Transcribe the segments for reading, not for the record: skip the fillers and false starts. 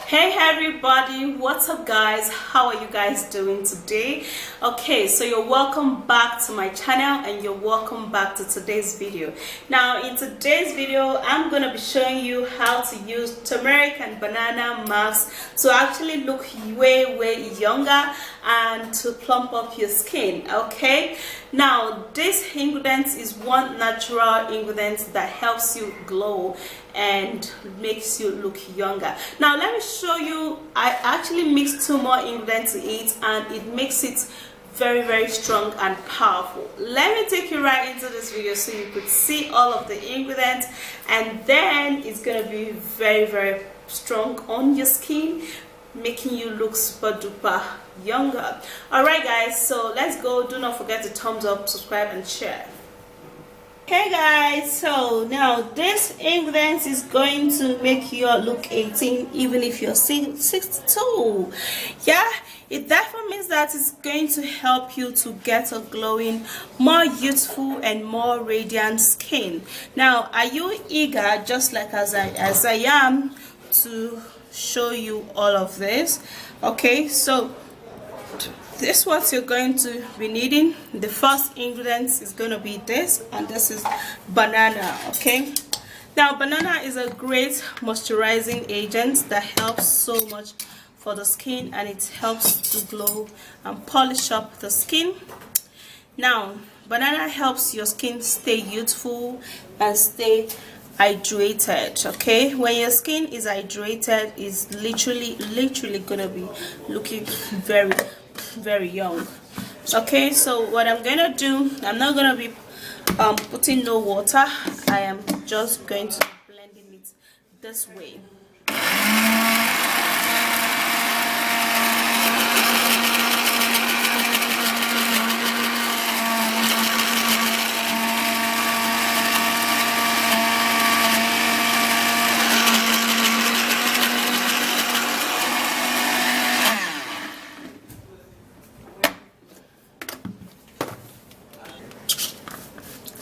Hey everybody, what's up guys? How are you guys doing today? Okay, so you're welcome back to my channel and you're welcome back to today's video. Now in today's video I'm gonna be showing you how to use turmeric and banana mask to actually look way younger and to plump up your skin. Okay, now this ingredient is one natural ingredient that helps you glow and makes you look younger. Now let me show you. I actually mixed two more ingredients to it and it makes it very strong and powerful. Let me take you right into this video so you could see all of the ingredients, and then it's gonna be very strong on your skin, making you look super duper younger. All right guys, so let's go. Do not forget to thumbs up, subscribe and share. Hey guys, so now this ingredient is going to make you look 18 even if you're 62. Yeah, it therefore means that it's going to help you to get a glowing, more youthful and more radiant skin. Now are you eager, just like as I am, to show you all of this? Okay, so this is what you're going to be needing. The first ingredient is going to be this, and this is banana. Okay, now banana is a great moisturizing agent that helps so much for the skin, and it helps to glow and polish up the skin. Now banana helps your skin stay youthful and stay hydrated. Okay, when your skin is hydrated, it's literally gonna be looking very young. Okay, so what I'm gonna do, I'm not gonna be putting no water. I am just going to be blending it this way.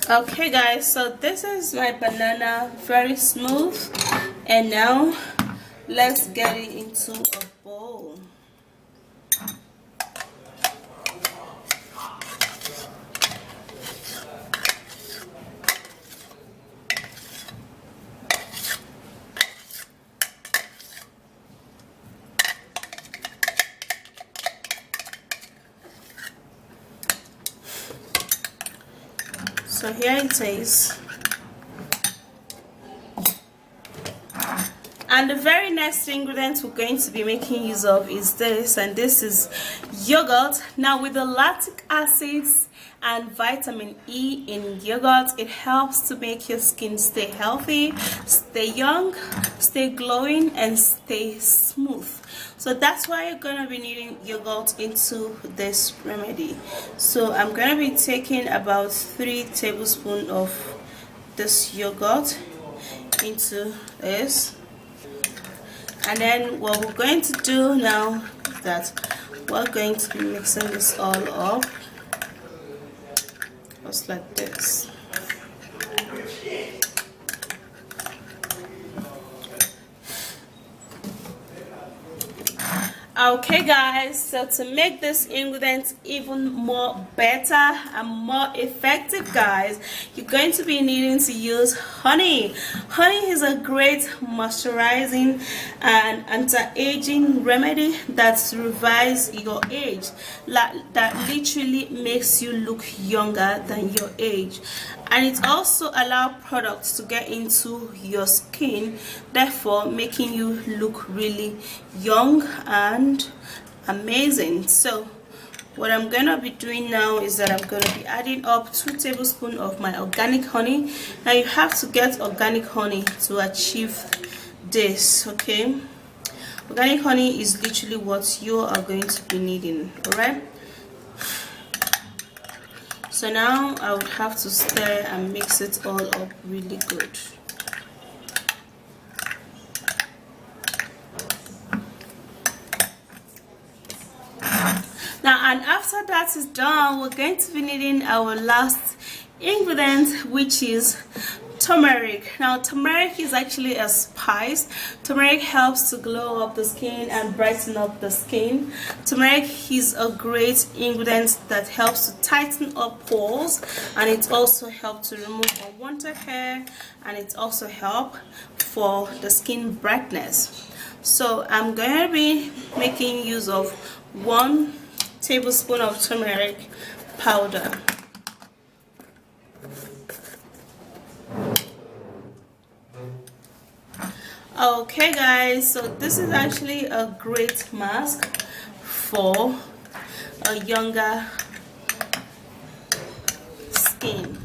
Okay guys, so this is my banana, very smooth, and now let's get it into a bowl. So here it is, and the very next ingredient we're going to be making use of is this, and this is yogurt. Now with the lactic acids and vitamin E in yogurt, it helps to make your skin stay healthy, stay young, stay glowing and stay smooth. So that's why you're gonna be needing yogurt into this remedy. So I'm gonna be taking about 3 tablespoons of this yogurt into this, and then what we're going to do now is that we're going to be mixing this all up just like this. Okay guys, so to make this ingredient even more better and more effective guys, you're going to be needing to use honey. Honey is a great moisturizing and anti-aging remedy that revives your age, that literally makes you look younger than your age, and it also allows products to get into your skin, therefore making you look really young and amazing. So what I'm gonna be doing now is that I'm gonna be adding up 2 tablespoons of my organic honey. Now you have to get organic honey to achieve this. Okay, organic honey is literally what you are going to be needing. All right, so now I would have to stir and mix it all up really good. Now, and after that is done, we're going to be needing our last ingredient, which is turmeric. Now turmeric is actually a pies. Turmeric helps to glow up the skin and brighten up the skin. Turmeric is a great ingredient that helps to tighten up pores, and it also helps to remove unwanted hair, and it also helps for the skin brightness. So I'm going to be making use of 1 tablespoon of turmeric powder. Okay guys, so this is actually a great mask for a younger skin.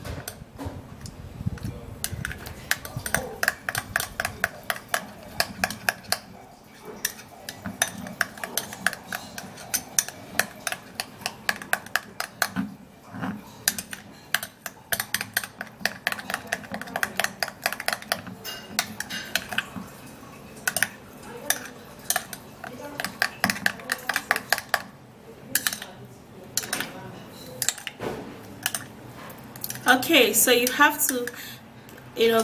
Okay, so you have to,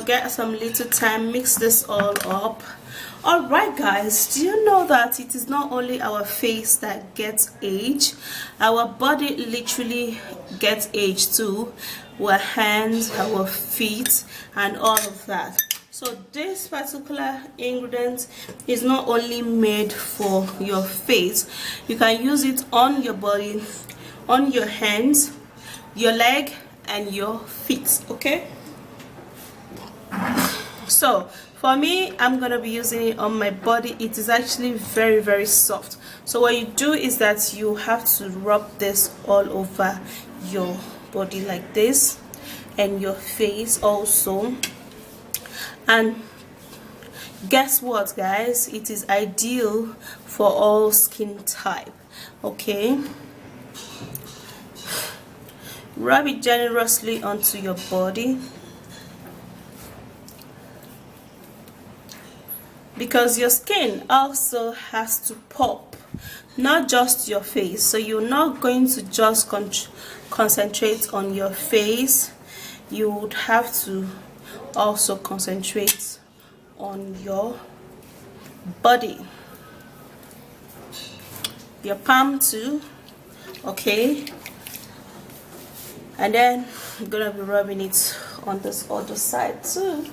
get some little time, mix this all up. All right guys, do you know that it is not only our face that gets age, our body literally gets age too, our hands, our feet, and all of that. So this particular ingredient is not only made for your face, you can use it on your body, on your hands, your leg, and your feet. Okay, so for me, I'm gonna be using it on my body. It is actually very, very soft. So what you do is that you have to rub this all over your body like this, and your face also. And guess what guys, it is ideal for all skin type. Okay, rub it generously onto your body, because your skin also has to pop, not just your face. So you're not going to just concentrate on your face, you would have to also concentrate on your body, your palm too. Okay, and then I'm gonna be rubbing it on this other side too.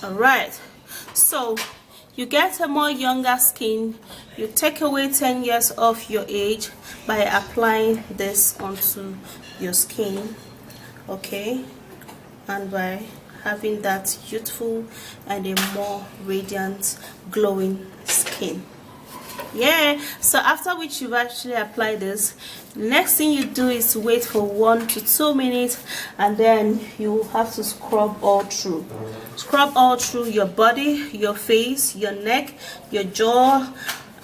All right, so you get a more younger skin, you take away 10 years off your age by applying this onto your skin. Okay, and by having that youthful and a more radiant, glowing skin. Yeah, so after which you've actually applied this, next thing you do is wait for 1 to 2 minutes, and then you have to scrub all through your body, your face, your neck, your jaw,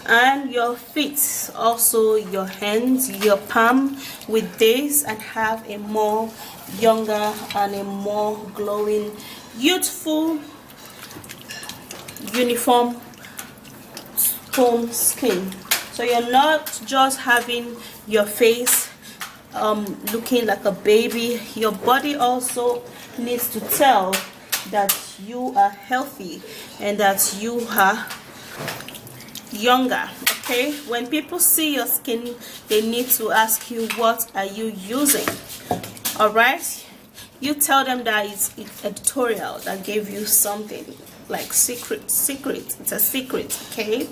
and your feet, also your hands, your palm, with this, and have a more younger and a more glowing, youthful, uniform tone skin. So you're not just having your face looking like a baby, your body also needs to tell that you are healthy and that you are younger. Okay, when people see your skin, they need to ask you, what are you using? All right, you tell them that it's editorial that gave you something like secret, it's a secret. Okay,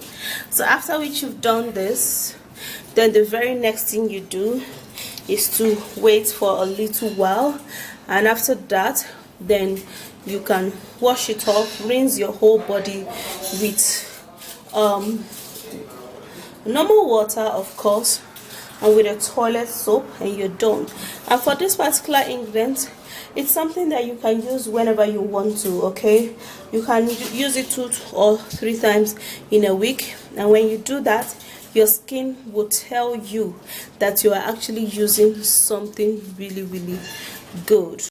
so after which you've done this, then the very next thing you do is to wait for a little while, and after that then you can wash it off, rinse your whole body with normal water, of course, and with a toilet soap, and you're done. And for this particular ingredient, it's something that you can use whenever you want to. Okay, you can use it 2 or 3 times in a week, and when you do that, your skin will tell you that you are actually using something really good.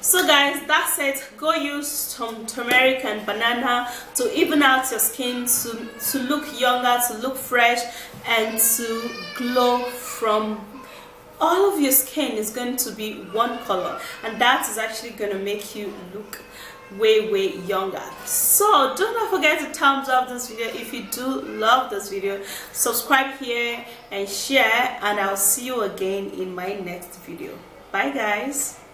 So guys, that's it. Go use some turmeric and banana to even out your skin, to look younger, to look fresh, and to glow. From all of your skin is going to be one color, and that is actually going to make you look way younger. So do not forget to thumbs up this video if you do love this video, subscribe here and share, and I'll see you again in my next video. Bye guys.